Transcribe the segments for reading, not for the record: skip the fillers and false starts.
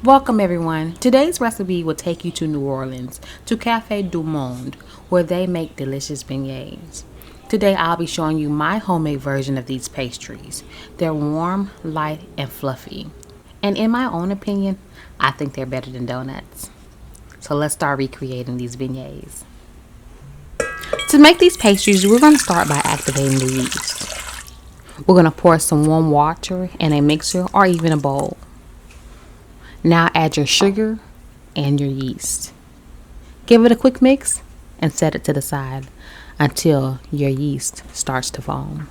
Welcome everyone. Today's recipe will take you to New Orleans, to Cafe du Monde, where they make delicious beignets. Today I'll be showing you my homemade version of these pastries. They're warm, light, and fluffy. And in my own opinion, I think they're better than donuts. So let's start recreating these beignets. To make these pastries, we're going to start by activating the yeast. We're going to pour some warm water in a mixer or even a bowl. Now add your sugar and your yeast. Give it a quick mix and set it to the side until your yeast starts to foam.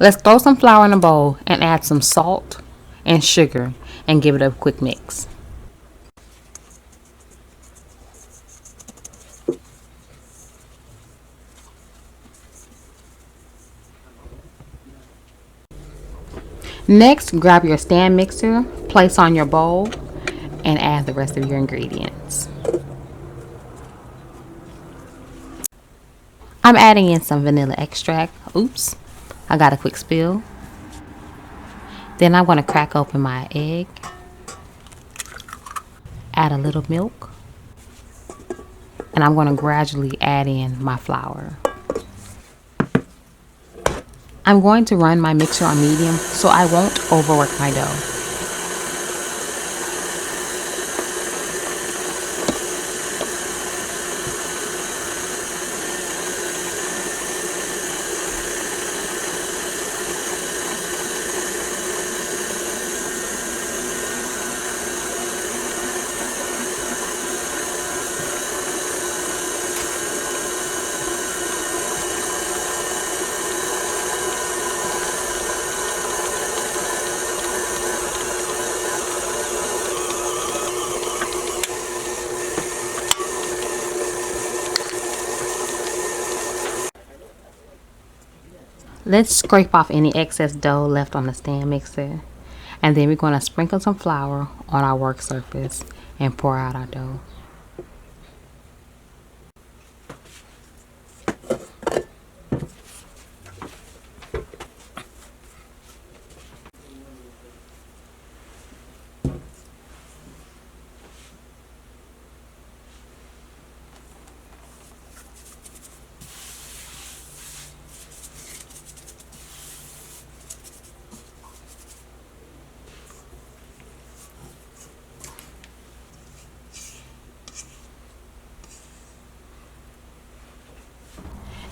Let's throw some flour in a bowl and add some salt and sugar and give it a quick mix. Next, grab your stand mixer, place on your bowl, and add the rest of your ingredients. I'm adding in some vanilla extract. Oops, I got a quick spill. Then I'm going to crack open my egg, add a little milk, and I'm going to gradually add in my flour. I'm going to run my mixer on medium so I won't overwork my dough. Let's scrape off any excess dough left on the stand mixer, and then we're going to sprinkle some flour on our work surface and pour out our dough.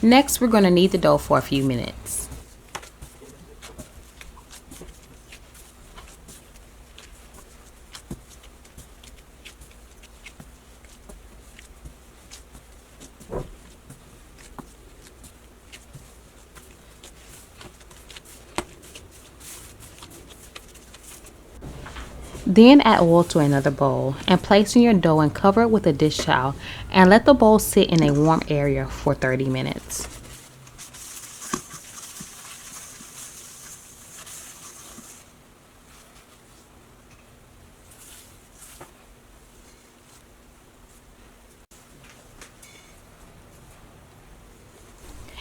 Next, we're going to knead the dough for a few minutes. Then add oil to another bowl and place in your dough and cover it with a dish towel and let the bowl sit in a warm area for 30 minutes.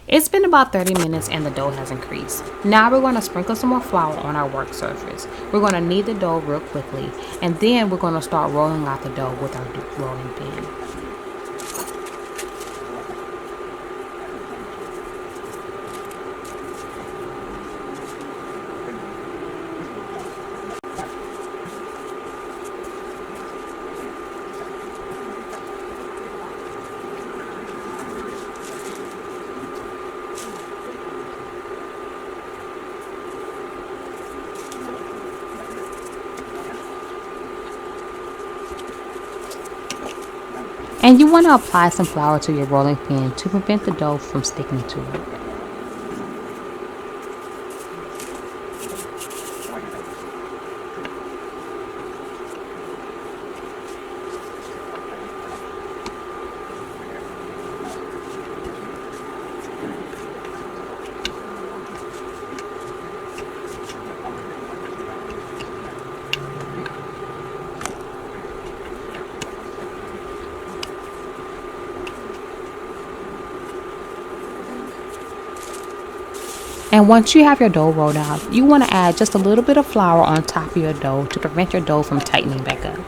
It's been about 30 minutes and the dough has increased. Now we're going to sprinkle some more flour on our work surface. We're going to knead the dough real quickly, and then we're going to start rolling out the dough with our rolling pin. And you want to apply some flour to your rolling pin to prevent the dough from sticking to it. And once you have your dough rolled out, you want to add just a little bit of flour on top of your dough to prevent your dough from tightening back up.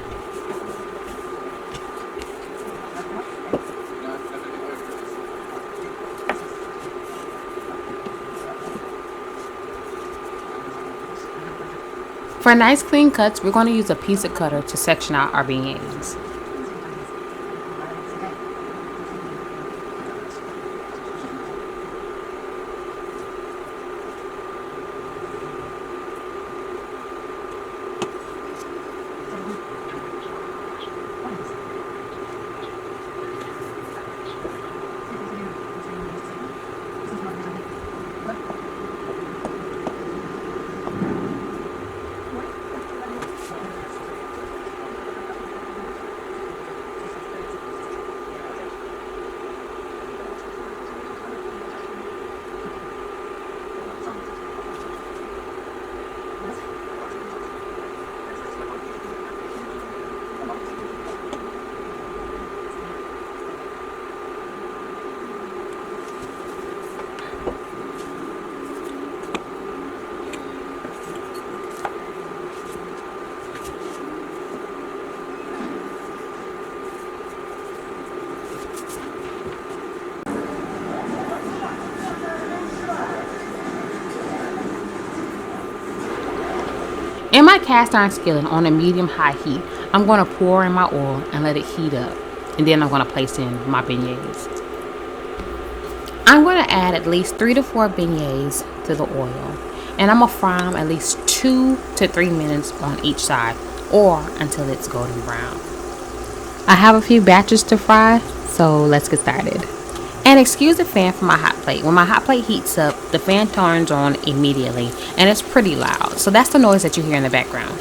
For nice clean cuts, we're going to use a pizza cutter to section out our beignets. In my cast iron skillet on a medium-high heat, I'm going to pour in my oil and let it heat up. And then I'm going to place in my beignets. I'm going to add at least 3 to 4 beignets to the oil. And I'm going to fry them at least 2 to 3 minutes on each side, or until it's golden brown. I have a few batches to fry, so let's get started. And excuse the fan for my hot plate. When my hot plate heats up, the fan turns on immediately, and it's pretty loud. So that's the noise that you hear in the background.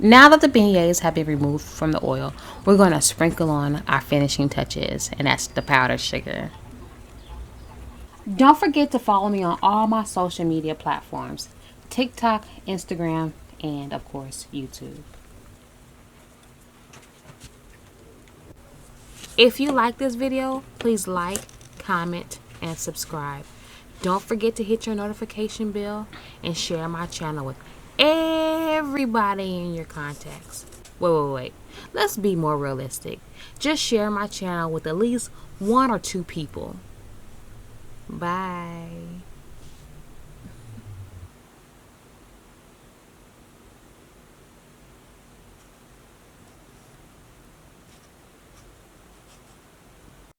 Now that the beignets have been removed from the oil, we're going to sprinkle on our finishing touches, and that's the powdered sugar. Don't forget to follow me on all my social media platforms: TikTok, Instagram, and of course, YouTube. If you like this video, please like, comment, and subscribe. Don't forget to hit your notification bell and share my channel with everybody in your contacts. Wait. Let's be more realistic. Just share my channel with at least 1 or 2 people. Bye.